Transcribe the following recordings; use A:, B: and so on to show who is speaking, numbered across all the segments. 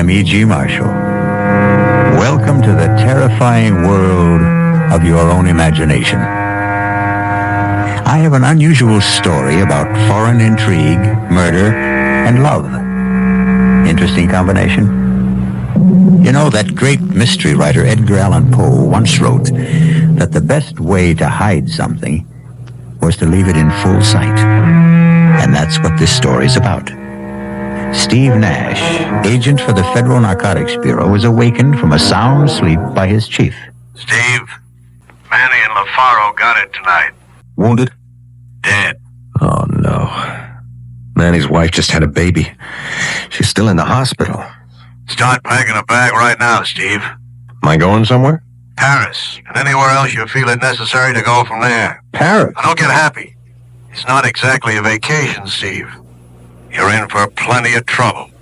A: am E.G. Marshall. Welcome to the terrifying world of your own imagination. I have an unusual story about foreign intrigue, murder, and love. Interesting combination. You know, that great mystery writer Edgar Allan Poe once wrote that the best way to hide something was to leave it in full sight. And that's what this story's about. Steve Nash, agent for the Federal Narcotics Bureau, was awakened from a sound sleep by his chief.
B: Steve, Manny and LaFaro got it tonight.
C: Wounded?
B: Dead.
C: Oh, no. Manny's wife just had a baby. She's still in the hospital.
B: Start packing a bag right now, Steve.
C: Am I going somewhere?
B: Paris, and anywhere else you feel it necessary to go from there.
C: Paris?
B: Now, don't get happy. It's not exactly a vacation, Steve. You're in for plenty of trouble.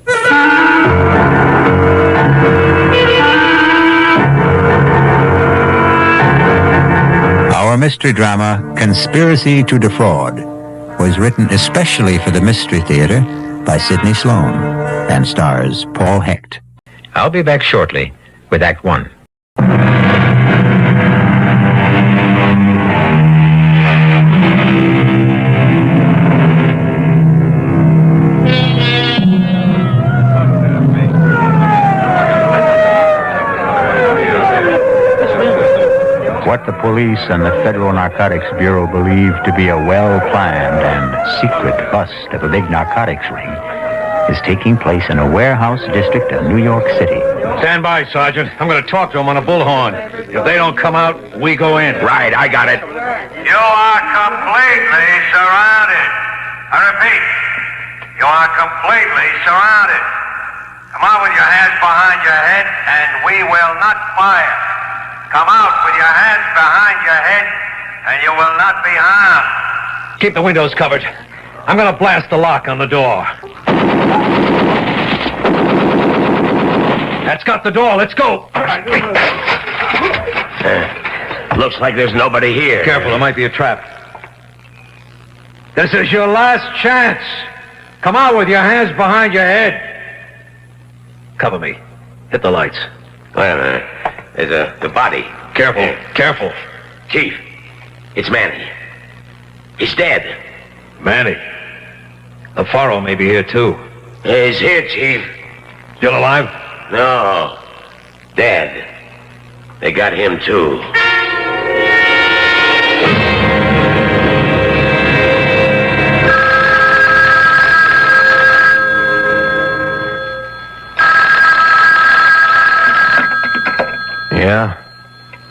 A: Our mystery drama, Conspiracy to Defraud, was written especially for the Mystery Theater by Sidney Sloan and stars Paul Hecht.
D: I'll be back shortly with Act One.
A: What the police and the Federal Narcotics Bureau believe to be a well-planned and secret bust of a big narcotics ring is taking place in a warehouse district of New York City.
E: Stand by, Sergeant. I'm going to talk to them on a bullhorn. If they don't come out, we go in.
D: Right, I got it.
B: You are completely surrounded. I repeat, you are completely surrounded. Come out with your hands behind your head, and we will not fire. Come out with your hands behind your head, and you will not be harmed.
E: Keep the windows covered. I'm going to blast the lock on the door. That's got the door. Let's go.
D: Looks like there's nobody here.
E: Careful, it might be a trap. This is your last chance. Come out with your hands behind your head. Cover me. Hit the lights.
D: Wait a minute. There's the body.
E: Careful, careful.
D: Chief, it's Manny. He's dead.
E: Manny. LaFaro may be here, too.
D: He's here, Chief.
E: Still alive?
D: No. Dead. They got him, too.
C: Yeah?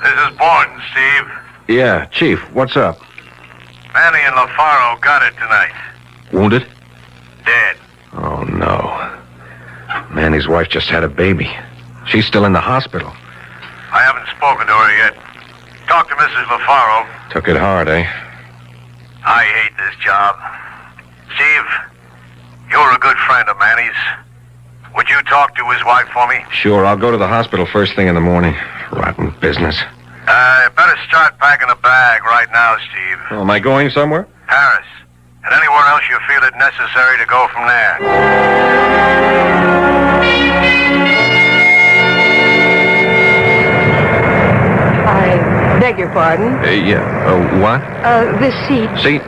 B: This is Borden, Steve.
C: Yeah, Chief, what's up?
B: Manny and LaFaro got it tonight.
C: Wounded?
B: Dead.
C: Oh, no. Manny's wife just had a baby. She's still in the hospital.
B: I haven't spoken to her yet. Talk to Mrs. LaFaro.
C: Took it hard, eh?
B: I hate this job. Steve, you're a good friend of Manny's. Would you talk to his wife for me?
C: Sure, I'll go to the hospital first thing in the morning. Rotten business.
B: Better start packing a bag right now, Steve.
C: Oh, am I going somewhere?
B: Paris. And anywhere else you feel it necessary to go from there.
F: I beg your pardon.
C: Yeah. What?
F: This seat.
C: Seat?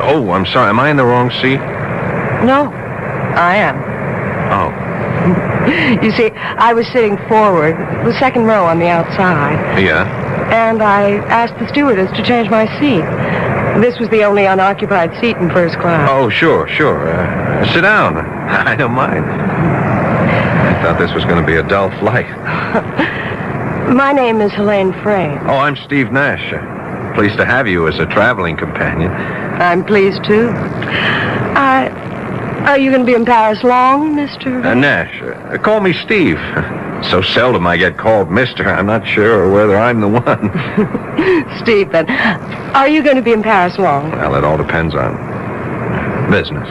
C: Oh, I'm sorry. Am I in the wrong seat?
F: No, I am.
C: Oh.
F: You see, I was sitting forward, the second row on the outside.
C: Yeah?
F: And I asked the stewardess to change my seat. This was the only unoccupied seat in first class.
C: Oh, sure. Sit down. I don't mind. I thought this was going to be a dull flight.
F: My name is Helene Frey.
C: Oh, I'm Steve Nash. Pleased to have you as a traveling companion.
F: I'm pleased, too. Are you going to be in Paris long, Mr.?
C: Nash. Call me Steve. So seldom I get called Mr. I'm not sure whether I'm the one.
F: Steve, then. Are you going to be in Paris long?
C: Well, it all depends on business.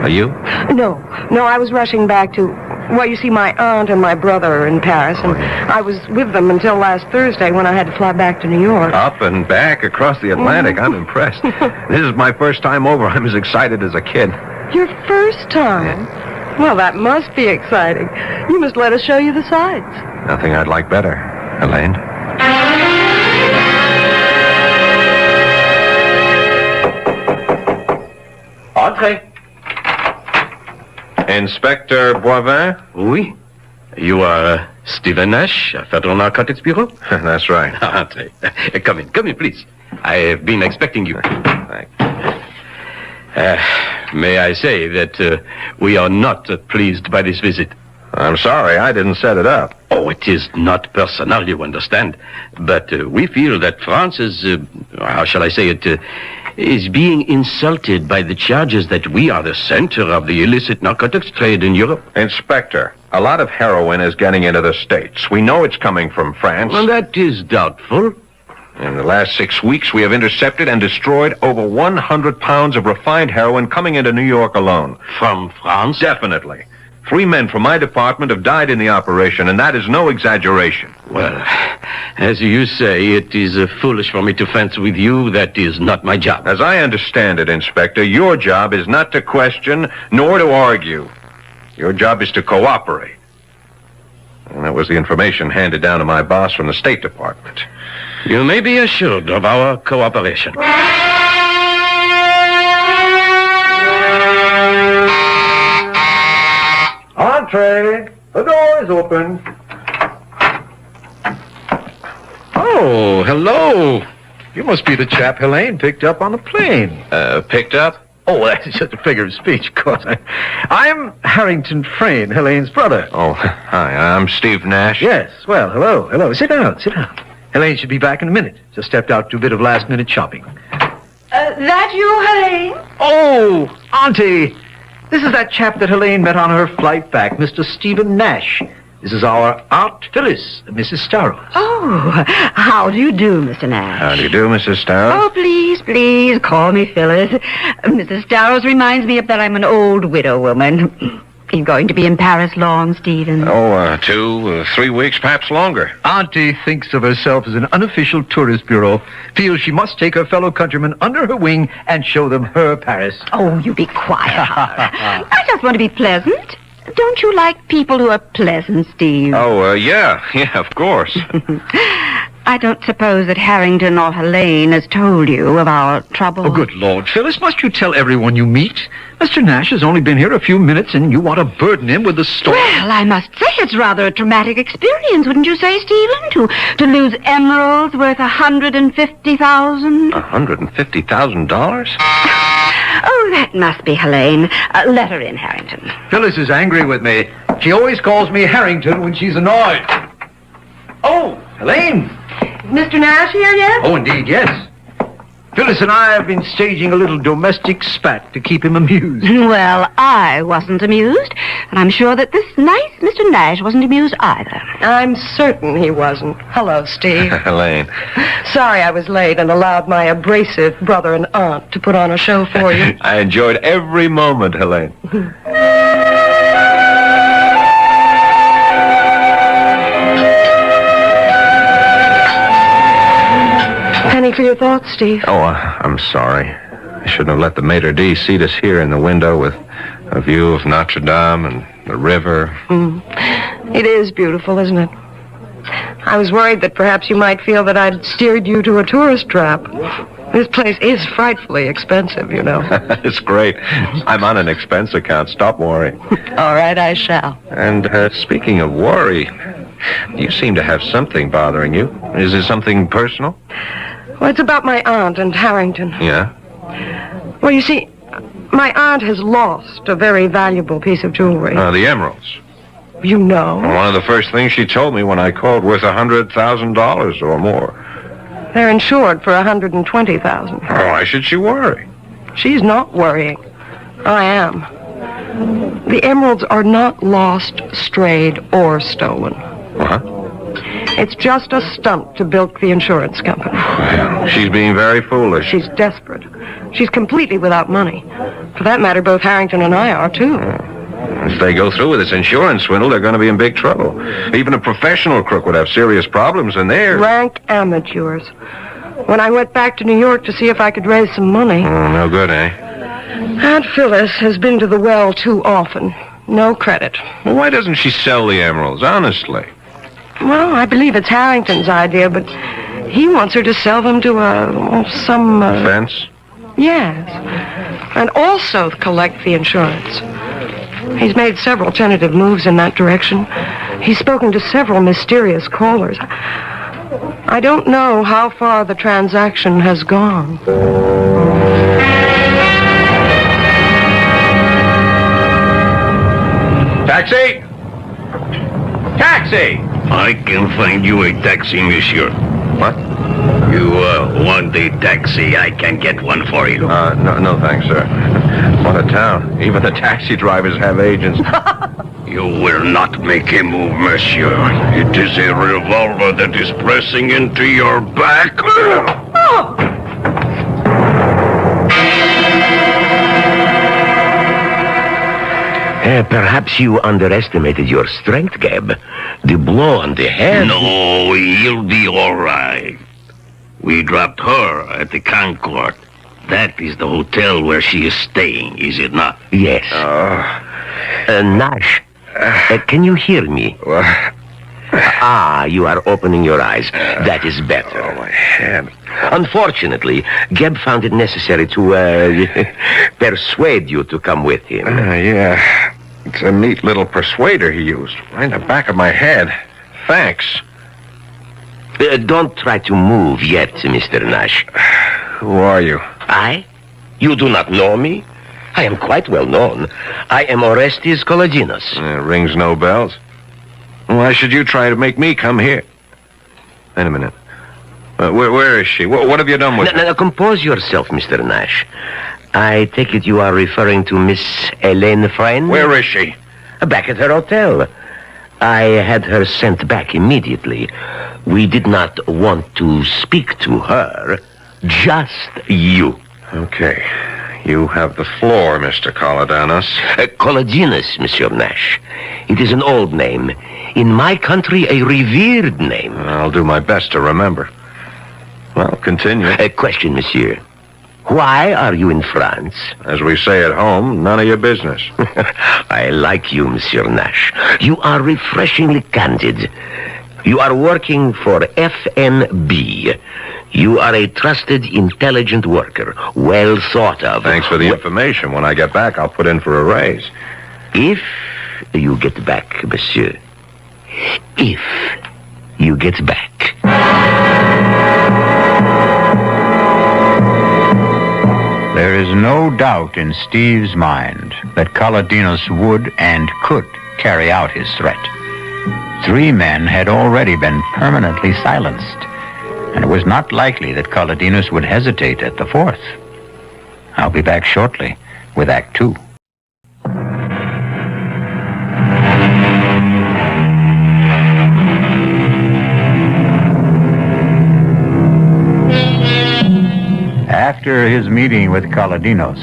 C: Are you?
F: No, I was rushing back to... Well, you see, my aunt and my brother are in Paris, and I was with them until last Thursday when I had to fly back to New York.
C: Up and back across the Atlantic. I'm impressed. This is my first time over. I'm as excited as a kid.
F: Your first time? Well, that must be exciting. You must let us show you the sights.
C: Nothing I'd like better, Helene.
D: Entrez.
C: Inspector Boivin?
G: Oui. You are Stephen Nash, Federal Narcotics Bureau?
C: That's right.
G: Entrez. Come in, please. I have been expecting you.
C: Thanks.
G: May I say that we are not pleased by this visit.
C: I'm sorry, I didn't set it up.
G: Oh, it is not personal, you understand. But we feel that France is, how shall I say it, is being insulted by the charges that we are the center of the illicit narcotics trade in Europe.
C: Inspector, a lot of heroin is getting into the States. We know it's coming from France.
G: Well, that is doubtful.
C: In the last 6 weeks, we have intercepted and destroyed over 100 pounds of refined heroin coming into New York alone.
G: From France?
C: Definitely. 3 men from my department have died in the operation, and that is no exaggeration.
G: Well, as you say, it is foolish for me to fence with you. That is not my job.
C: As I understand it, Inspector, your job is not to question nor to argue. Your job is to cooperate. And that was the information handed down to my boss from the State Department.
G: You may be assured of our cooperation.
E: Entree. The door is open. Oh, hello. You must be the chap Helene picked up on the plane.
C: Picked up?
E: Oh, that's just a figure of speech, of course. I'm Harrington Frayne, Helene's brother.
C: Oh, hi, I'm Steve Nash.
E: Yes, well, hello. Sit down. Helene should be back in a minute. Just stepped out to a bit of last-minute shopping.
F: That you, Helene?
E: Oh, Auntie. This is that chap that Helene met on her flight back, Mr. Stephen Nash. This is our Aunt Phyllis, Mrs. Starrows.
H: Oh, how do you do, Mr. Nash?
C: How do you do, Mrs. Starrows?
H: Oh, please, call me Phyllis. Mrs. Starrows reminds me of that I'm an old widow woman. You're going to be in Paris long, Stephen?
C: 2, 3 weeks, perhaps longer.
E: Auntie thinks of herself as an unofficial tourist bureau, feels she must take her fellow countrymen under her wing and show them her Paris.
H: Oh, you be quiet, Howard. I just want to be pleasant. Don't you like people who are pleasant, Steve?
C: Yeah, of course.
H: I don't suppose that Harrington or Helene has told you of our trouble.
E: Oh, good Lord, Phyllis, must you tell everyone you meet? Mr. Nash has only been here a few minutes, and you want to burden him with the story.
H: Well, I must say it's rather a traumatic experience, wouldn't you say, Stephen? To lose emeralds worth $150,000.
C: $150,000?
H: Oh, that must be Helene. Let her in, Harrington.
E: Phyllis is angry with me. She always calls me Harrington when she's annoyed. Oh, Helene.
F: Mr. Nash here yet?
E: Oh, indeed, yes. Phyllis and I have been staging a little domestic spat to keep him amused.
H: Well, I wasn't amused, and I'm sure that this nice Mr. Nash wasn't amused either.
F: I'm certain he wasn't. Hello, Steve.
C: Helene.
F: Sorry I was late and allowed my abrasive brother and aunt to put on a show for you.
C: I enjoyed every moment, Helene.
F: Penny for your thoughts, Steve.
C: Oh, I'm sorry. I shouldn't have let the maitre d' seat us here in the window with a view of Notre Dame and the river.
F: It is beautiful, isn't it? I was worried that perhaps you might feel that I'd steered you to a tourist trap. This place is frightfully expensive, you know.
C: It's great. I'm on an expense account. Stop worrying.
F: All right, I shall.
C: And speaking of worry, you seem to have something bothering you. Is it something personal?
F: Well, it's about my aunt and Harrington.
C: Yeah?
F: Well, you see, my aunt has lost a very valuable piece of jewelry.
C: The emeralds.
F: You know.
C: One of the first things she told me when I called, worth $100,000 or more.
F: They're insured for $120,000.
C: Why should she worry?
F: She's not worrying. I am. The emeralds are not lost, strayed, or stolen.
C: What?
F: It's just a stunt to bilk the insurance company.
C: Well, she's being very foolish.
F: She's desperate. She's completely without money. For that matter, both Harrington and I are, too.
C: If they go through with this insurance swindle, they're going to be in big trouble. Even a professional crook would have serious problems in there.
F: Rank amateurs. When I went back to New York to see if I could raise some money...
C: Oh, no good, eh?
F: Aunt Phyllis has been to the well too often. No credit.
C: Well, why doesn't she sell the emeralds, honestly?
F: Well, I believe it's Harrington's idea, but he wants her to sell them to some...
C: Fence?
F: Yes. And also collect the insurance. He's made several tentative moves in that direction. He's spoken to several mysterious callers. I don't know how far the transaction has gone.
C: Taxi! Taxi!
G: I can find you a taxi, monsieur.
C: What?
G: You want a taxi? I can get one for you.
C: No thanks, sir. What a town. Even the taxi drivers have agents.
G: You will not make a move, monsieur. It is a revolver that is pressing into your back.
D: Perhaps you underestimated your strength, Gab. The blow on the head...
G: No, you'll be all right. We dropped her at the Concord. That is the hotel where she is staying, is it not?
D: Yes. Nash, can you hear me? You are opening your eyes. That is better.
C: Oh, my head.
D: Unfortunately, Gab found it necessary to persuade you to come with him.
C: Yeah. It's a neat little persuader he used. Right in the back of my head. Thanks.
D: Don't try to move yet, Mr. Nash.
C: Who are you?
D: I? You do not know me? I am quite well known. I am Orestes Collaginos.
C: Rings no bells. Why should you try to make me come here? Wait a minute. Where is she? What have you done with her?
D: Now, compose yourself, Mr. Nash. I take it you are referring to Miss Helene Friend?
C: Where is she?
D: Back at her hotel. I had her sent back immediately. We did not want to speak to her, just you.
C: Okay. You have the floor, Mr. Collaginos.
D: Collaginos, Monsieur Nash. It is an old name. In my country, a revered name.
C: I'll do my best to remember. Well, continue.
D: A question, monsieur. Why are you in France?
C: As we say at home, none of your business.
D: I like you, Monsieur Nash. You are refreshingly candid. You are working for FNB. You are a trusted, intelligent worker, well thought of.
C: Thanks for the information. When I get back, I'll put in for a raise.
D: If you get back, monsieur. If you get back.
A: There is no doubt in Steve's mind that Collaginos would and could carry out his threat. 3 men had already been permanently silenced, and it was not likely that Collaginos would hesitate at the 4th. I'll be back shortly with Act 2. After his meeting with Collaginos,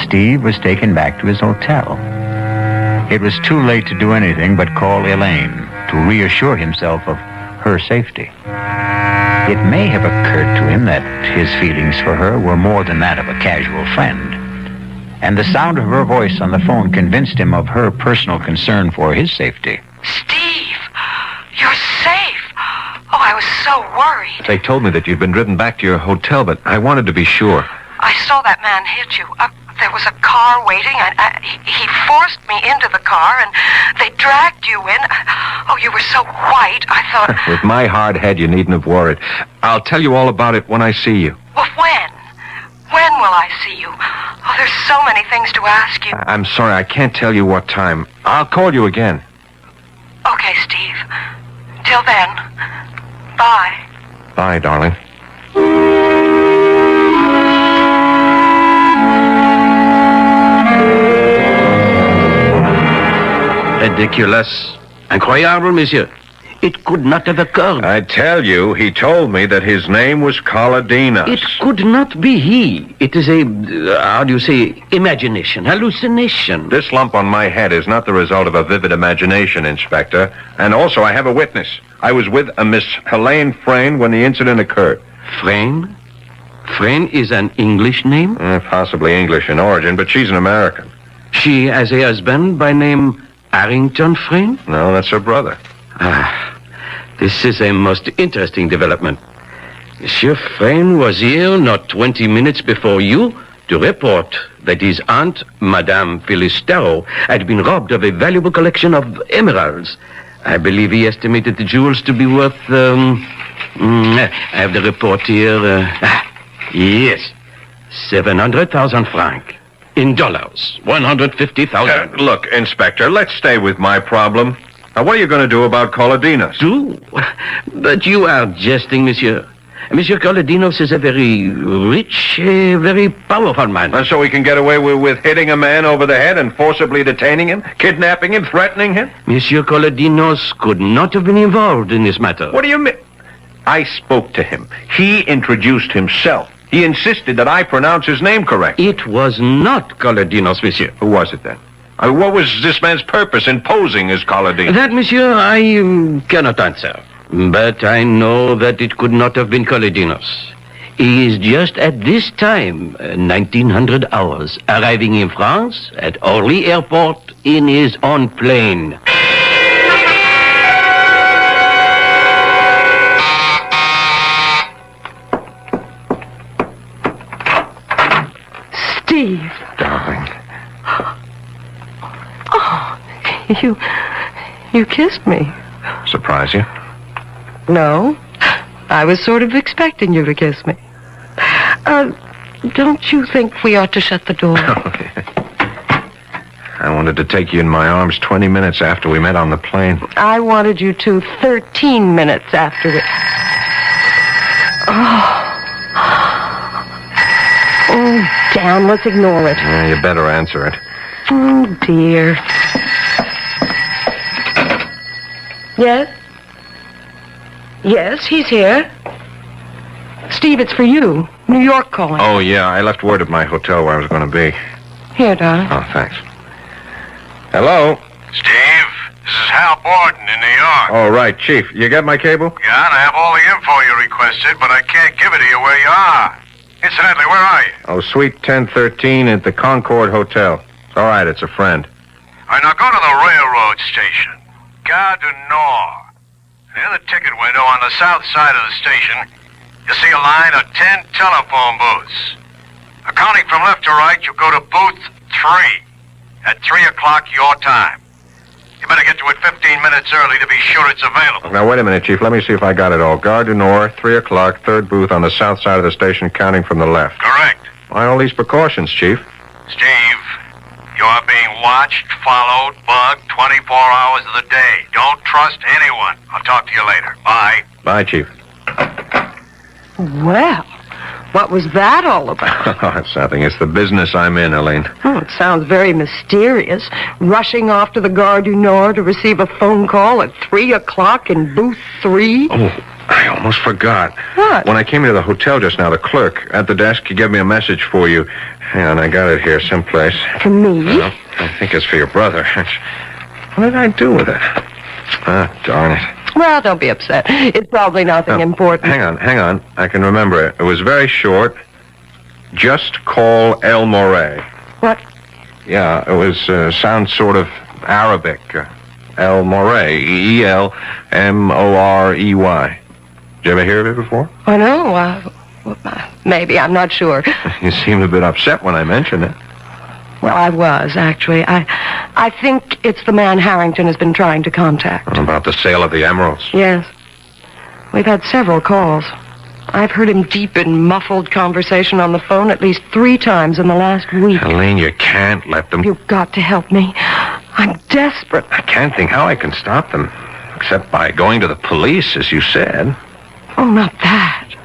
A: Steve was taken back to his hotel. It was too late to do anything but call Elaine to reassure himself of her safety. It may have occurred to him that his feelings for her were more than that of a casual friend, and the sound of her voice on the phone convinced him of her personal concern for his safety.
F: Steve, you're safe. Oh, I was so worried.
C: They told me that you'd been driven back to your hotel, but I wanted to be sure.
F: I saw that man hit you. There was a car waiting. He forced me into the car, and they dragged you in. Oh, you were so white, I thought...
C: With my hard head, you needn't have worried. I'll tell you all about it when I see you.
F: Well, when? When will I see you? Oh, there's so many things to ask you.
C: I'm sorry, I can't tell you what time. I'll call you again.
F: Okay, Steve. Till then, bye.
C: Bye, darling.
G: Ridiculous. Incroyable, monsieur. It could not have occurred.
C: I tell you, he told me that his name was Collaginos.
G: It could not be he. It is a, how do you say, imagination, hallucination.
C: This lump on my head is not the result of a vivid imagination, Inspector. And also, I have a witness. I was with a Miss Helene Frayne when the incident occurred.
G: Frayne? Frayne is an English name?
C: Possibly English in origin, but she's an American.
G: She has a husband by name Harrington Frayne?
C: No, that's her brother.
G: This is a most interesting development. Monsieur Frayne was here not 20 minutes before you to report that his aunt, Madame Phyllis Darrow, had been robbed of a valuable collection of emeralds. I believe he estimated the jewels to be worth, I have the report here. Yes, 700,000 francs. In dollars, 150,000.
C: Look, Inspector, let's stay with my problem. Now, what are you going to do about Coladinos?
G: Do? But you are jesting, monsieur. Monsieur Coladinos is a very rich, very powerful man.
C: And so he can get away with hitting a man over the head and forcibly detaining him, kidnapping him, threatening him?
G: Monsieur Coladinos could not have been involved in this matter.
C: What do you mean? I spoke to him. He introduced himself. He insisted that I pronounce his name correct.
G: It was not Coladinos, monsieur.
C: Who was it then? What was this man's purpose in posing as Coladinos?
G: That, monsieur, I cannot answer. But I know that it could not have been Coladinos. He is just at this time, 1900 hours, arriving in France at Orly Airport in his own plane.
F: Steve.
C: Darling.
F: Oh, you kissed me.
C: Surprise you?
F: No. I was sort of expecting you to kiss me. Don't you think we ought to shut the door?
C: I wanted to take you in my arms 20 minutes after we met on the plane.
F: I wanted you to 13 minutes after we... Oh, damn, let's ignore it.
C: Yeah, you better answer it.
F: Oh, dear. Yes? Yes, he's here. Steve, it's for you. New York calling.
C: Oh, yeah, I left word at my hotel where I was going to be.
F: Here, darling.
C: Oh, thanks. Hello?
B: Steve, this is Hal Borden in New York.
C: Oh, right, Chief. You get my cable?
B: Yeah, and I have all the info you requested, but I can't give it to you where you are. Incidentally, where are you?
C: Oh, Suite 1013 at the Concord Hotel. All right, it's a friend.
B: All right, now go to the railroad station. Gare du Nord. Near the ticket window on the south side of the station, you'll see a line of 10 telephone booths. Counting from left to right, you'll go to booth 3 at 3 o'clock your time. You better get to it 15 minutes early to be sure it's available.
C: Now, wait a minute, Chief. Let me see if I got it all. Gare du Nord, 3 o'clock, third booth on the south side of the station, counting from the left.
B: Correct.
C: Why all these precautions, Chief?
B: Steve, you are being watched, followed, bugged 24 hours of the day. Don't trust anyone. I'll talk to you later. Bye.
C: Bye, Chief.
F: Well, what was that all about?
C: Oh, it's nothing. It's the business I'm in, Elaine.
F: Oh, it sounds very mysterious. Rushing off to the Gare du Nord to receive a phone call at 3 o'clock in booth 3.
C: Oh, I almost forgot.
F: What?
C: When I came into the hotel just now, the clerk at the desk, he gave me a message for you. Hang on, I got it here someplace.
F: For me?
C: Well, I think it's for your brother. What did I do with it? Ah, darn it.
F: Well, don't be upset. It's probably nothing important.
C: Hang on. I can remember it. It was very short. Just call El Morey.
F: What?
C: Yeah, it was, sounds sort of Arabic. El Morey. E-L-M-O-R-E-Y. Did you ever hear of it before?
F: I know. Maybe. I'm not sure.
C: You seemed a bit upset when I mentioned it.
F: Well, I was, actually. I think it's the man Harrington has been trying to contact.
C: About the sale of the emeralds.
F: Yes. We've had several calls. I've heard him deep in muffled conversation on the phone at least 3 times in the last week.
C: Elaine, you can't let them...
F: You've got to help me. I'm desperate.
C: I can't think how I can stop them. Except by going to the police, as you said.
F: Oh, not that.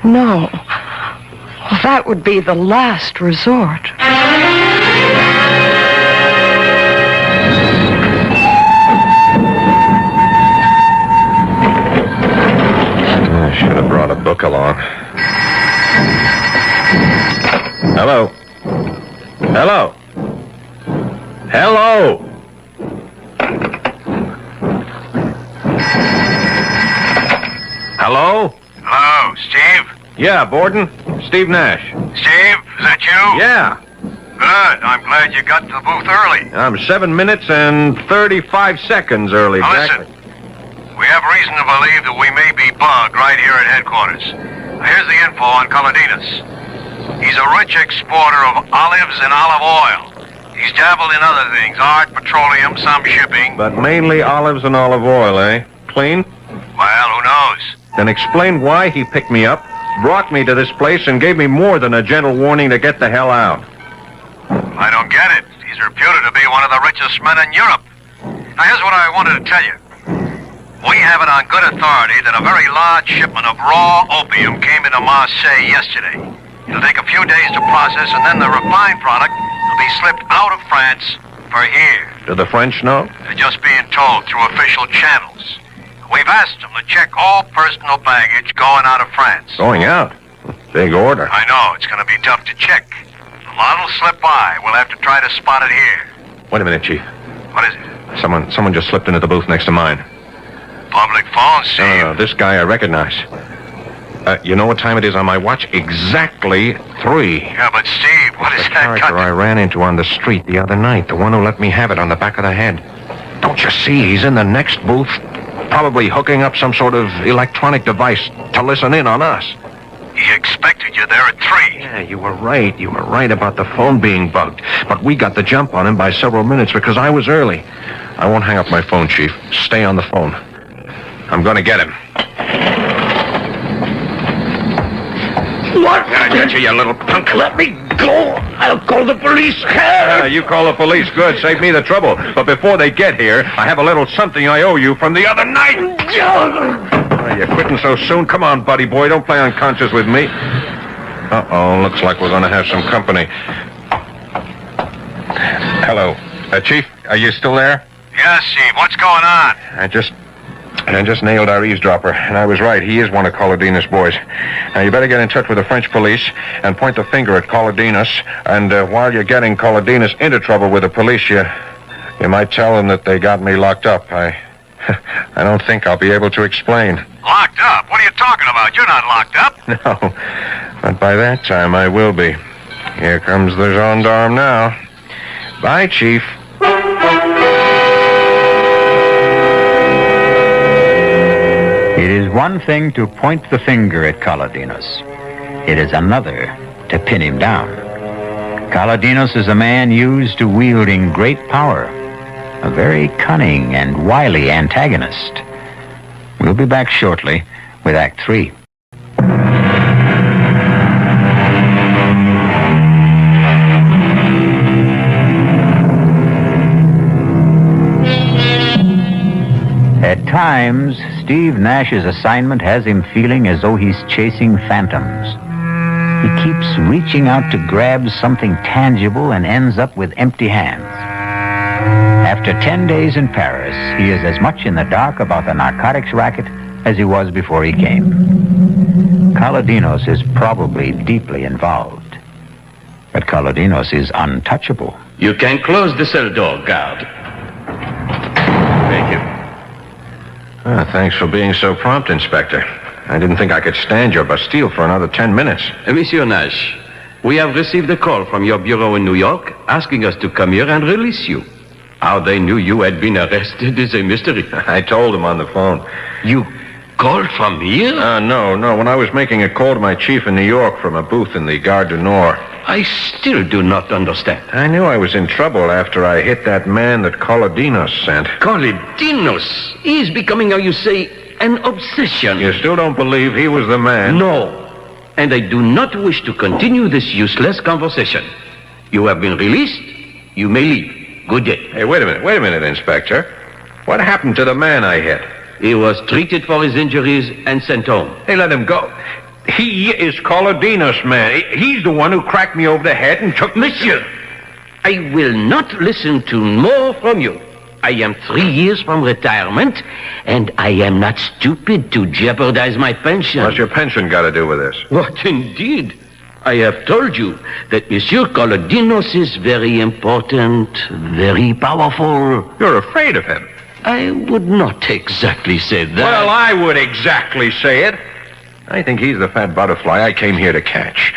F: No. Well, that would be the last resort.
C: I should have brought a book along. Hello? Hello? Hello? Hello?
B: Hello, Steve?
C: Yeah, Borden. Steve Nash.
B: Steve, is that you?
C: Yeah.
B: Good. I'm glad you got to the booth early.
C: I'm 7 minutes and 35 seconds early,
B: Now
C: Jack.
B: listen, we have reason to believe that we may be bugged right here at headquarters. Here's the info on Kaladinas. He's a rich exporter of olives and olive oil. He's dabbled in other things, art, petroleum, some shipping.
C: But mainly olives and olive oil, eh? Clean?
B: Well, who knows?
C: Then explain why he picked me up, brought me to this place, and gave me more than a gentle warning to get the hell out.
B: I don't get it. He's reputed to be one of the richest men in Europe. Now, here's what I wanted to tell you. We have it on good authority that a very large shipment of raw opium came into Marseille yesterday. It'll take a few days to process, and then the refined product will be slipped out of France for here.
C: Do the French know?
B: They're just being told through official channels. We've asked them to check all personal baggage going out of France.
C: Going out? Big order.
B: I know, it's going to be tough to check. A lot will slip by. We'll have to try to spot it here.
C: Wait a minute, Chief.
B: What is it?
C: Someone just slipped into the booth next to mine.
B: Public phone, Steve.
C: No, this guy I recognize. You know what time it is on my watch? Exactly 3.
B: Yeah, but Steve, what is
C: The
B: that got
C: character I ran into on the street the other night, the one who let me have it on the back of the head. Don't you see? He's in the next booth, probably hooking up some sort of electronic device to listen in on us.
B: He expected you there at 3.
C: Yeah, you were right. You were right about the phone being bugged. But we got the jump on him by several minutes because I was early. I won't hang up my phone, Chief. Stay on the phone. I'm going to get him.
D: What?
C: I get you little punk.
D: Let me go. I'll call the police.
C: You call the police. Good. Save me the trouble. But before they get here, I have a little something I owe you from the other night. Oh, you're quitting so soon? Come on, buddy boy. Don't play unconscious with me. Uh-oh. Looks like we're going to have some company. Hello. Chief, are you still there?
B: Yeah, Steve, what's going on?
C: I just nailed our eavesdropper, and I was right. He is one of Kaladinas' boys. Now, you better get in touch with the French police and point the finger at Kaladinas. And while you're getting Kaladinas into trouble with the police, you might tell them that they got me locked up. I don't think I'll be able to explain.
B: Locked up? What are you talking about? You're not locked up.
C: No, but by that time I will be. Here comes the gendarme now. Bye, Chief.
A: It is one thing to point the finger at Kaladinos. It is another to pin him down. Kaladinos is a man used to wielding great power, a very cunning and wily antagonist. We'll be back shortly with Act 3. At times, Steve Nash's assignment has him feeling as though he's chasing phantoms. He keeps reaching out to grab something tangible and ends up with empty hands. After 10 days in Paris, he is as much in the dark about the narcotics racket as he was before he came. Kaladinos is probably deeply involved. But Kaladinos is untouchable.
G: You can close the cell door, guard.
C: Thank you. Thanks for being so prompt, Inspector. I didn't think I could stand your Bastille for another 10 minutes.
G: Monsieur Nash, we have received a call from your bureau in New York asking us to come here and release you. How they knew you had been arrested is a mystery.
C: I told him on the phone.
G: You called from here?
C: No. When I was making a call to my chief in New York from a booth in the Gare du Nord.
G: I still do not understand.
C: I knew I was in trouble after I hit that man that Kaladinos sent.
G: Kaladinos? He is becoming, how you say, an obsession.
C: You still don't believe he was the man?
G: No. And I do not wish to continue this useless conversation. You have been released. You may leave. Good day.
C: Hey, wait a minute, Inspector. What happened to the man I hit?
G: He was treated for his injuries and sent home.
C: Hey, let him go. He is Kaladinos, man. He's the one who cracked me over the head and took...
G: Monsieur, I will not listen to more from you. I am 3 years from retirement, and I am not stupid to jeopardize my pension.
C: What's your pension got to do with this?
G: What, indeed? I have told you that Monsieur Kaladinos is very important, very powerful.
C: You're afraid of him.
G: I would not exactly say that.
C: Well, I would exactly say it. I think he's the fat butterfly I came here to catch.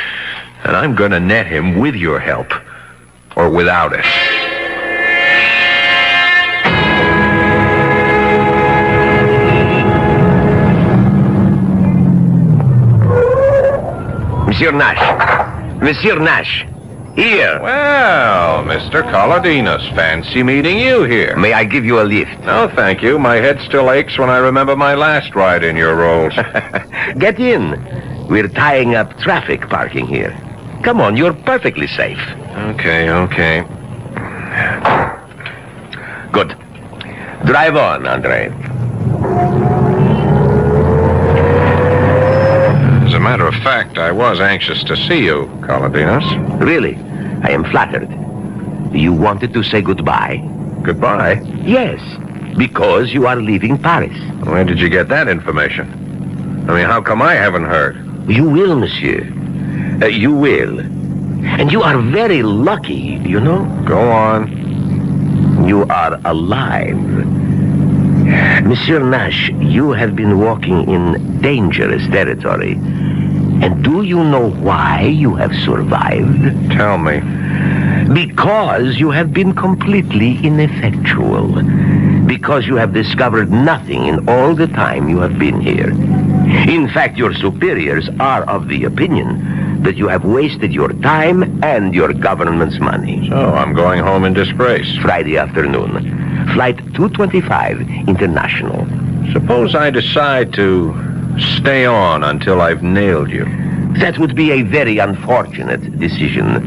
C: And I'm going to net him with your help. or without it.
D: Monsieur Nash. Monsieur Nash. Here.
C: Well, Mr. Colodinos, fancy meeting you here.
D: May I give you a lift?
C: No, thank you. My head still aches when I remember my last ride in your rolls.
D: Get in. We're tying up traffic parking here. Come on, you're perfectly safe.
C: Okay.
D: Good. Drive on, Andre.
C: As a matter of fact, I was anxious to see you, Colodinos.
D: Really? I am flattered. You wanted to say goodbye?
C: Goodbye.
D: Yes, because you are leaving Paris.
C: Where did you get that information? I mean, how come I haven't heard?
D: You will, monsieur. You will. And you are very lucky, you know?
C: Go on.
D: You are alive. Monsieur Nash, you have been walking in dangerous territory. And do you know why you have survived?
C: Tell me.
D: Because you have been completely ineffectual. Because you have discovered nothing in all the time you have been here. In fact, your superiors are of the opinion that you have wasted your time and your government's money.
C: So I'm going home in disgrace.
D: Friday afternoon. Flight 225 International.
C: Suppose I decide to stay on until I've nailed you.
D: That would be a very unfortunate decision.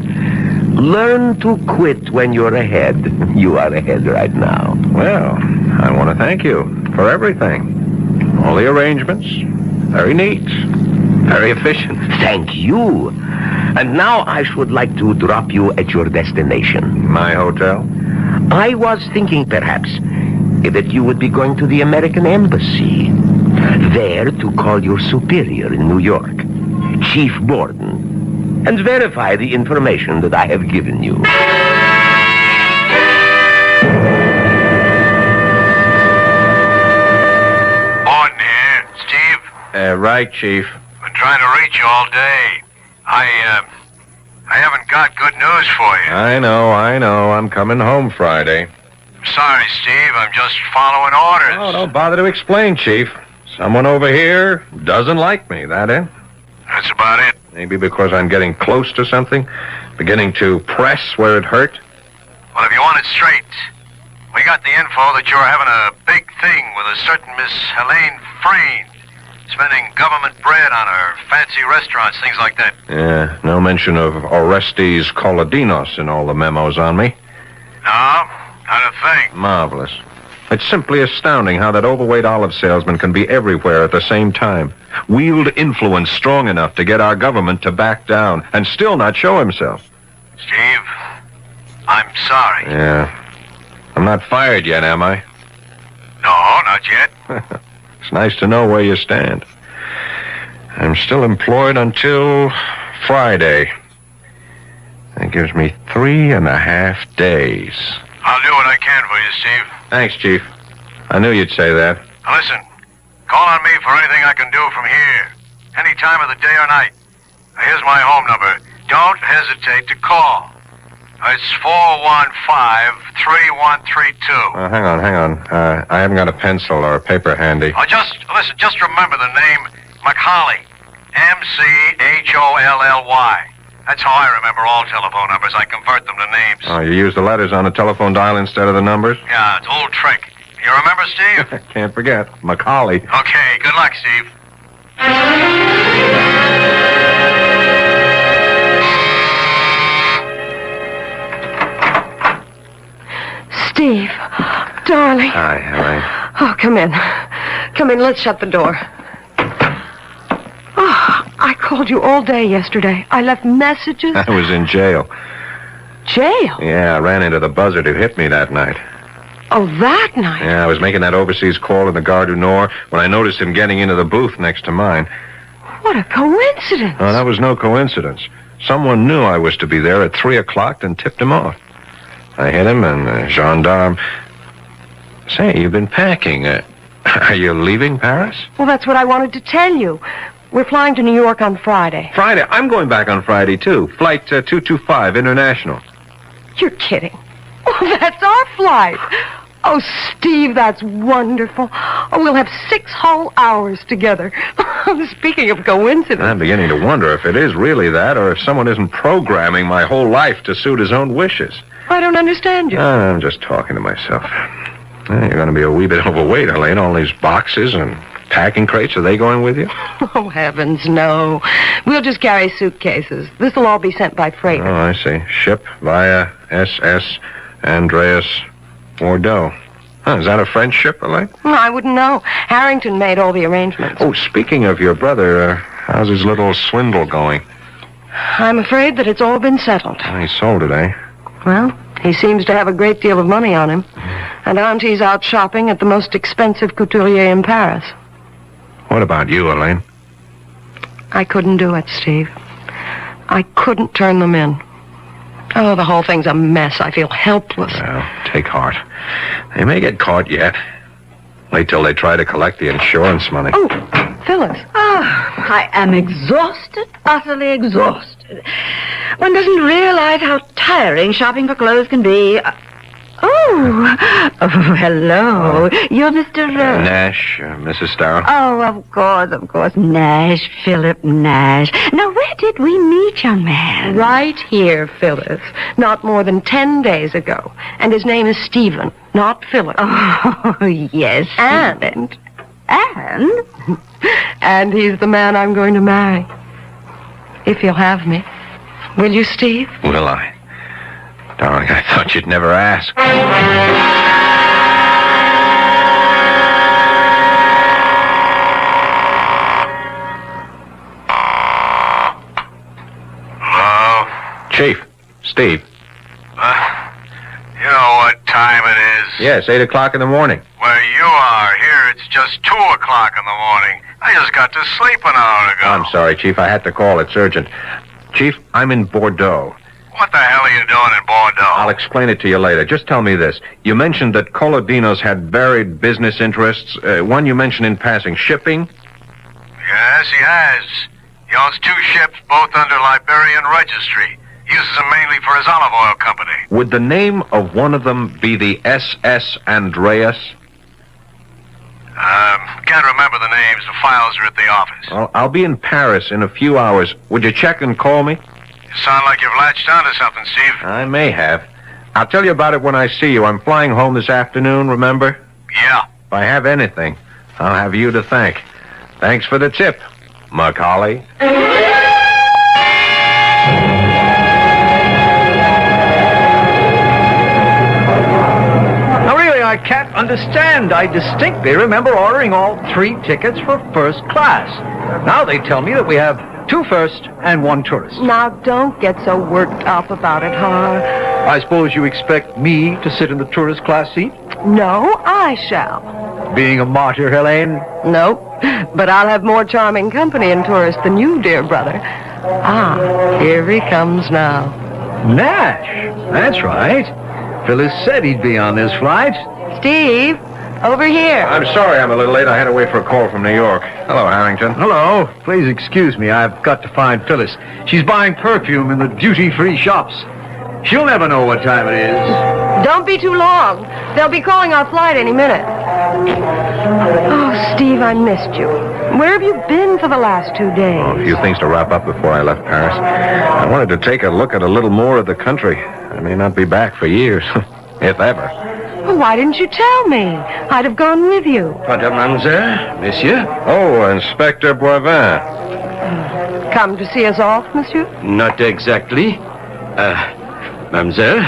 D: Learn to quit when you're ahead. You are ahead right now.
C: Well, I want to thank you for everything. All the arrangements. Very neat. Very efficient.
D: Thank you. And now I should like to drop you at your destination.
C: My hotel?
D: I was thinking perhaps that you would be going to the American Embassy. There to call your superior in New York, Chief Borden, and verify the information that I have given you.
B: Borden here. Steve?
C: Right, Chief.
B: Been trying to reach you all day. I haven't got good news for you.
C: I know. I'm coming home Friday.
B: Sorry, Steve. I'm just following orders.
C: Oh, don't bother to explain, Chief. Someone over here doesn't like me, that it?
B: That's about it.
C: Maybe because I'm getting close to something? Beginning to press where it hurt?
B: Well, if you want it straight, we got the info that you're having a big thing with a certain Miss Helene Frayne, spending government bread on her fancy restaurants, things like that.
C: Yeah, no mention of Orestes Colodinos in all the memos on me.
B: No, not a thing.
C: Marvelous. It's simply astounding how that overweight olive salesman can be everywhere at the same time. Wield influence strong enough to get our government to back down and still not show himself.
B: Steve, I'm sorry.
C: Yeah. I'm not fired yet, am I?
B: No, not yet.
C: It's nice to know where you stand. I'm still employed until Friday. That gives me 3.5 days.
B: I'll do what I can for you, Steve.
C: Thanks, Chief. I knew you'd say that.
B: Now listen, call on me for anything I can do from here. Any time of the day or night. Now, here's my home number. Don't hesitate to call. It's 415-3132.
C: Hang on. I haven't got a pencil or a paper handy.
B: Oh, just remember the name McCauley. M-C-H-O-L-L-Y. That's how I remember all telephone numbers. I convert them to names.
C: Oh, you use the letters on the telephone dial instead of the numbers?
B: Yeah, it's an old trick. You remember, Steve?
C: Can't forget. Macaulay.
B: Okay, good luck, Steve.
F: Steve, darling.
C: Hi, Helene.
F: Oh, come in. Come in, let's shut the door. Oh, I called you all day yesterday. I left messages.
C: I was in jail.
F: Jail?
C: Yeah, I ran into the buzzard who hit me that night.
F: Oh, that night?
C: Yeah, I was making that overseas call in the Gare du Nord when I noticed him getting into the booth next to mine.
F: What a coincidence.
C: Oh, that was no coincidence. Someone knew I was to be there at 3 o'clock and tipped him off. I hit him, and the gendarme... Say, you've been packing. Are you leaving Paris?
F: Well, that's what I wanted to tell you. We're flying to New York on Friday.
C: Friday? I'm going back on Friday, too. Flight 225, International.
F: You're kidding. Oh, that's our flight. Oh, Steve, that's wonderful. Oh, we'll have 6 whole hours together. Speaking of coincidence.
C: I'm beginning to wonder if it is really that, or if someone isn't programming my whole life to suit his own wishes.
F: I don't understand you.
C: I'm just talking to myself. You're going to be a wee bit overweight, Elaine. All these boxes and packing crates, are they going with you?
F: Oh, heavens, no. We'll just carry suitcases. This'll all be sent by freighter.
C: Oh, I see. Ship via SS Andreas Bordeaux. Huh, is that a French ship, Elaine?
F: I wouldn't know. Harrington made all the arrangements.
C: Oh, speaking of your brother, how's his little swindle going?
F: I'm afraid that it's all been settled.
C: Oh, he sold it, eh?
F: Well, he seems to have a great deal of money on him. And Auntie's out shopping at the most expensive couturier in Paris.
C: What about you, Elaine?
F: I couldn't do it, Steve. I couldn't turn them in. Oh, the whole thing's a mess. I feel helpless.
C: Well, take heart. They may get caught yet. Wait till they try to collect the insurance money.
F: Oh, Phyllis.
H: I am exhausted, utterly exhausted. One doesn't realize how tiring shopping for clothes can be. Oh, hello. You're Mr.
C: Nash, Mrs. Starr.
H: Oh, of course. Nash, Philip Nash. Now, where did we meet, young man?
F: Right here, Phyllis. Not more than 10 days ago. And his name is Stephen, not Philip.
H: Oh, yes.
F: And?
H: And?
F: And he's the man I'm going to marry. If you'll have me. Will you, Steve?
C: Will I? Darling, I thought you'd never ask.
B: Hello?
C: Chief, Steve.
B: You know what time it is?
C: Yes, 8 o'clock in the morning.
B: Where you are, here it's just 2 o'clock in the morning. I just got to sleep an hour ago.
C: I'm sorry, Chief. I had to call. It's urgent. Chief, I'm in Bordeaux.
B: What the hell are you doing in Bordeaux?
C: I'll explain it to you later. Just tell me this. You mentioned that Colodinos had varied business interests. One you mentioned in passing, shipping?
B: Yes, he has. He owns 2 ships, both under Liberian registry. He uses them mainly for his olive oil company.
C: Would the name of one of them be the SS Andreas?
B: Can't remember the names. The files are at the office.
C: Well, I'll be in Paris in a few hours. Would you check and call me?
B: You sound like you've latched onto something, Steve.
C: I may have. I'll tell you about it when I see you. I'm flying home this afternoon, remember?
B: Yeah.
C: If I have anything, I'll have you to thank. Thanks for the tip, Macaulay.
E: Now, really, I can't understand. I distinctly remember ordering all 3 tickets for first class. Now they tell me that we have 2 first and 1 tourist.
F: Now, don't get so worked up about it, huh?
E: I suppose you expect me to sit in the tourist class seat?
F: No, I shall.
E: Being a martyr, Helene?
F: Nope. But I'll have more charming company in tourist than you, dear brother. Ah, here he comes now.
E: Nash. That's right. Phyllis said he'd be on this flight.
F: Steve, over here.
C: I'm sorry I'm a little late. I had to wait for a call from New York. Hello, Harrington.
E: Hello. Please excuse me. I've got to find Phyllis. She's buying perfume in the duty-free shops. She'll never know what time it is.
F: Don't be too long. They'll be calling our flight any minute. Oh, Steve, I missed you. Where have you been for the last 2 days?
C: Oh, a few things to wrap up before I left Paris. I wanted to take a look at a little more of the country. I may not be back for years, if ever.
F: Well, why didn't you tell me? I'd have gone with you.
G: Mademoiselle, monsieur?
C: Oh, Inspector Boivin.
F: Come to see us off, monsieur?
G: Not exactly. Mademoiselle,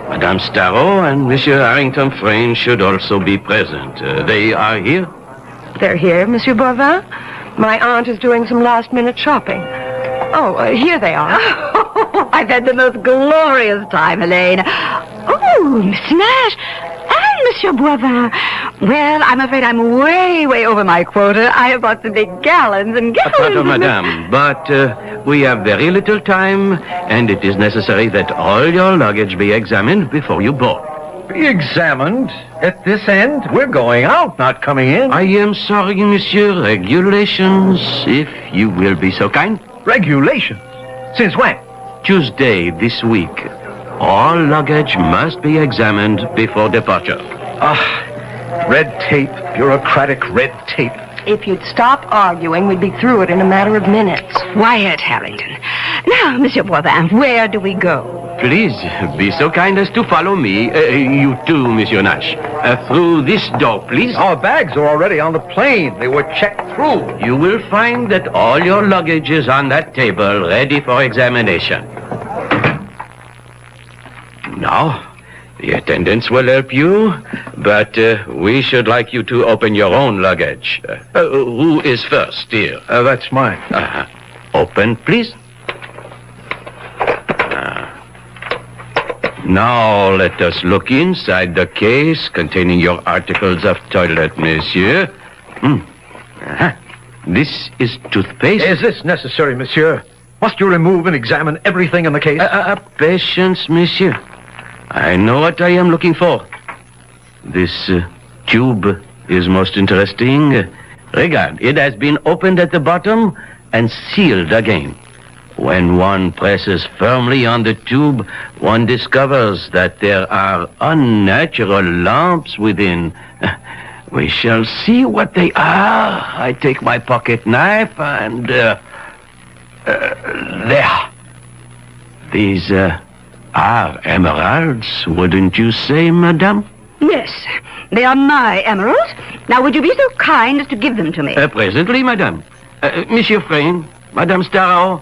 G: Madame Starrow and Monsieur Harrington Frayne should also be present. They are here?
F: They're here, Monsieur Boivin. My aunt is doing some last-minute shopping. Oh, here they are.
H: I've had the most glorious time, Helene. Oh, Miss Nash and Monsieur Boivin. Well, I'm afraid I'm way over my quota. I have bought some big gallons and gallons.
G: Pardon, madame, but we have very little time, and it is necessary that all your luggage be examined before you board.
E: Be examined? At this end? We're going out, not coming in.
G: I am sorry, monsieur. Regulations, if you will be so kind.
E: Regulations? Since when?
G: Tuesday this week. all luggage must be examined before departure.
E: Red tape, bureaucratic red tape.
F: If you'd stop arguing, we'd be through it in a matter of minutes.
H: Quiet, Harrington. Now, Monsieur Boivin, where do we go?
G: Please, be so kind as to follow me. You too, Monsieur Nash. Through this door, please.
E: Our bags are already on the plane. They were checked through.
G: You will find that all your luggage is on that table, ready for examination. Now, the attendants will help you, but we should like you to open your own luggage. Who is first here?
E: That's mine.
G: Open, please. Now, let us look inside the case containing your articles of toilet, monsieur. This is toothpaste.
E: Is this necessary, monsieur? Must you remove and examine everything in the case?
G: Patience, monsieur. I know what I am looking for. This tube is most interesting. Regard, it has been opened at the bottom and sealed again. When one presses firmly on the tube, one discovers that there are unnatural lumps within. We shall see what they are. I take my pocket knife and... there. These are emeralds, wouldn't you say, madame?
H: Yes, they are my emeralds. Now, would you be so kind as to give them to me?
G: Presently, madame. Monsieur Frayne, Madame Starrow,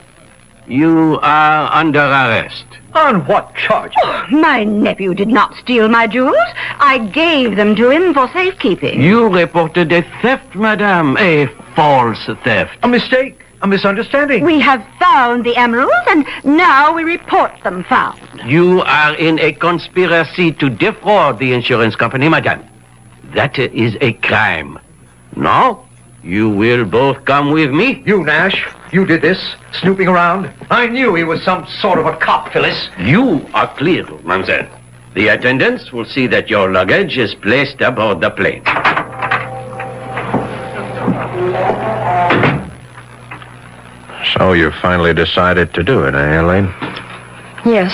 G: you are under arrest.
E: On what charge?
H: Oh, my nephew did not steal my jewels. I gave them to him for safekeeping.
G: You reported a theft, madame. A false theft.
E: A mistake. A misunderstanding.
H: We have found the emeralds, and now we report them found.
G: You are in a conspiracy to defraud the insurance company, madame. That is a crime. Now, you will both come with me.
E: You, Nash, you did this, snooping around. I knew he was some sort of a cop, Phyllis.
G: You are clear, mademoiselle. The attendants will see that your luggage is placed aboard the plane.
C: So you finally decided to do it, eh, Elaine?
F: Yes.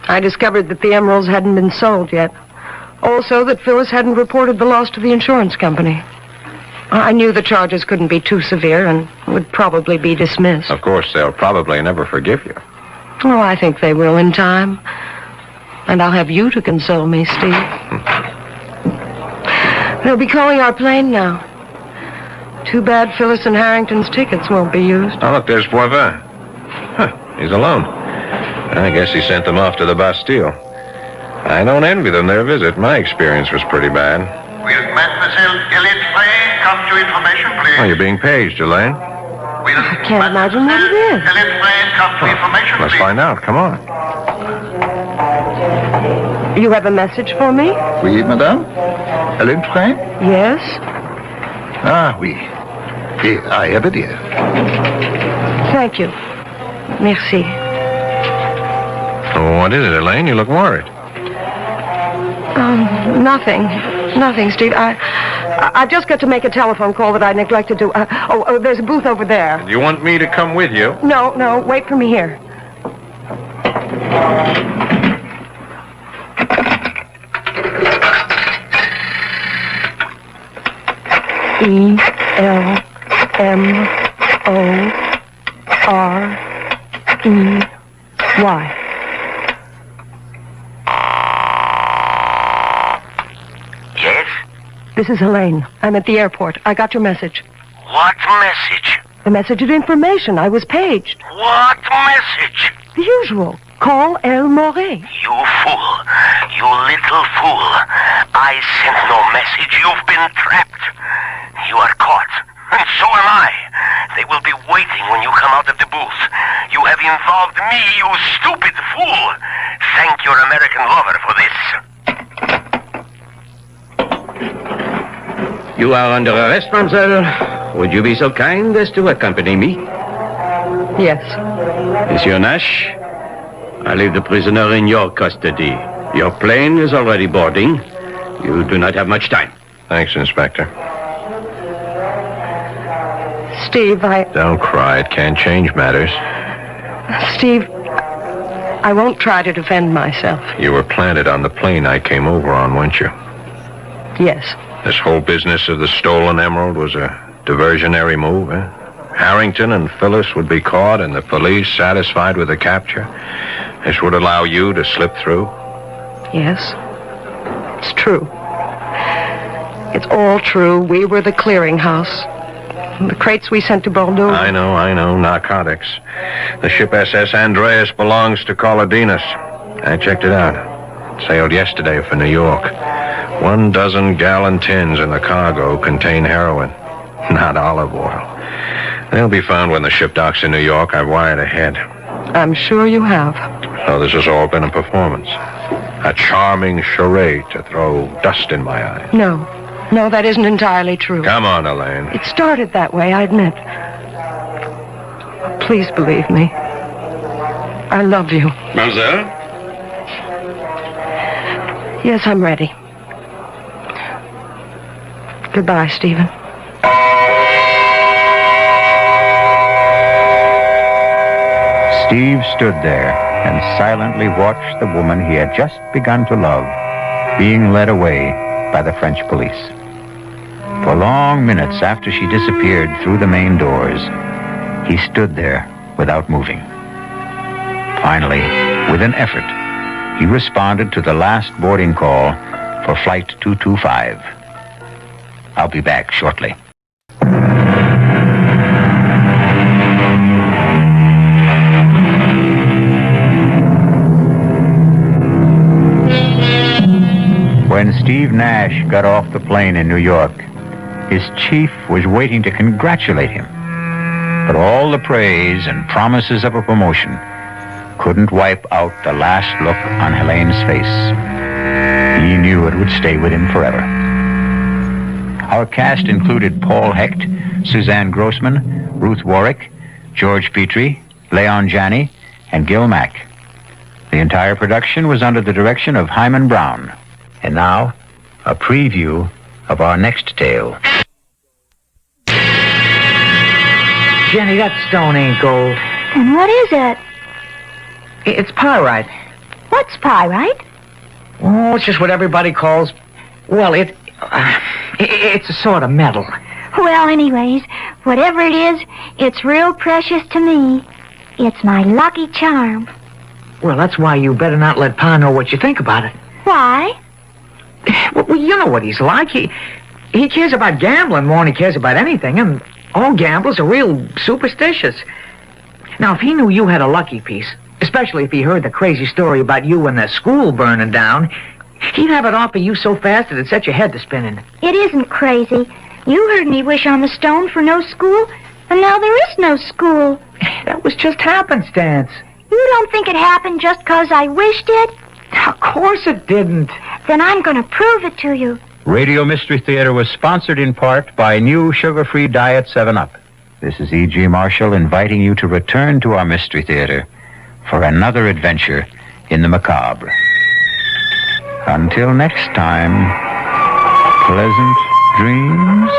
F: I discovered that the emeralds hadn't been sold yet. Also, that Phyllis hadn't reported the loss to the insurance company. I knew the charges couldn't be too severe and would probably be dismissed.
C: Of course, they'll probably never forgive you.
F: Oh, I think they will in time. And I'll have you to console me, Steve. They'll be calling our plane now. Too bad Phyllis and Harrington's tickets won't be used.
C: Oh, look, there's Boivin. He's alone. I guess he sent them off to the Bastille. I don't envy them their visit. My experience was pretty bad.
B: Will Mademoiselle Elite Frayne come to information, please?
C: Oh, you're being paged, Elaine.
F: I can't imagine what it is.
B: Elite Frayne come to information,
C: Let's
B: please?
C: find out. Come on.
F: You have a message for me?
I: Oui, madame? Hélène Frayne?
F: Yes?
I: Ah, oui. I have it here.
F: Thank you. Merci.
C: Oh, what is it, Elaine? You look worried.
F: Nothing. Nothing, Steve. I've just got to make a telephone call that I neglected to... there's a booth over there.
C: Do you want me to come with you?
F: No, wait for me here. ELMOREY.
D: Yes?
F: This is Helene. I'm at the airport. I got your message.
D: What message?
F: The message of information. I was paged.
D: What message?
F: The usual. Call El Morey.
D: You fool. You little fool. I sent no message. You've been trapped. You are caught. And so am I. They will be waiting when you come out of the booth. You have involved me, you stupid fool. Thank your American lover for this.
G: You are under arrest, mademoiselle. Would you be so kind as to accompany me?
F: Yes.
G: Monsieur Nash, I leave the prisoner in your custody. Your plane is already boarding. You do not have much time.
C: Thanks, Inspector.
F: Steve,
C: Don't cry. It can't change matters.
F: Steve, I won't try to defend myself.
C: You were planted on the plane I came over on, weren't you?
F: Yes.
C: This whole business of the stolen emerald was a diversionary move, eh? Harrington and Phyllis would be caught and the police satisfied with the capture. This would allow you to slip through?
F: Yes. It's true. It's all true. We were the clearinghouse. The crates we sent to Bordeaux.
C: I know. Narcotics. The ship SS Andreas belongs to Colodinas. I checked it out. Sailed yesterday for New York. 12 gallon tins in the cargo contain heroin, not olive oil. They'll be found when the ship docks in New York. I've wired ahead.
F: I'm sure you have.
C: So this has all been a performance. A charming charade to throw dust in my eyes.
F: No, that isn't entirely true.
C: Come on, Elaine.
F: It started that way, I admit. Please believe me. I love you.
G: Mademoiselle?
F: Yes, I'm ready. Goodbye, Stephen.
A: Steve stood there and silently watched the woman he had just begun to love being led away by the French police. For long minutes after she disappeared through the main doors, he stood there without moving. Finally, with an effort, he responded to the last boarding call for Flight 225. I'll be back shortly. When Steve Nash got off the plane in New York, his chief was waiting to congratulate him. But all the praise and promises of a promotion couldn't wipe out the last look on Helene's face. He knew it would stay with him forever. Our cast included Paul Hecht, Suzanne Grossman, Ruth Warrick, George Petrie, Leon Janney, and Gil Mack. The entire production was under the direction of Hyman Brown. And now, a preview of our next tale.
E: Jenny, that stone ain't gold.
H: Then what is it?
E: It's pyrite.
H: What's pyrite?
E: Oh, it's just what everybody calls... Well, it's a sort of metal.
H: Well, anyways, whatever it is, it's real precious to me. It's my lucky charm.
E: Well, that's why you better not let Pa know what you think about it.
H: Why?
E: Well, you know what he's like. He cares about gambling more than he cares about anything, and all gamblers are real superstitious. Now, if he knew you had a lucky piece, especially if he heard the crazy story about you and the school burning down, he'd have it offer you so fast it'd set your head to spinning.
H: It isn't crazy. You heard me wish on the stone for no school, and now there is no school.
E: That was just happenstance.
H: You don't think it happened just because I wished it?
E: Of course it didn't.
H: Then I'm going to prove it to you.
A: Radio Mystery Theater was sponsored in part by new sugar-free Diet 7-Up. This is E.G. Marshall inviting you to return to our Mystery Theater for another adventure in the macabre. Until next time, pleasant dreams.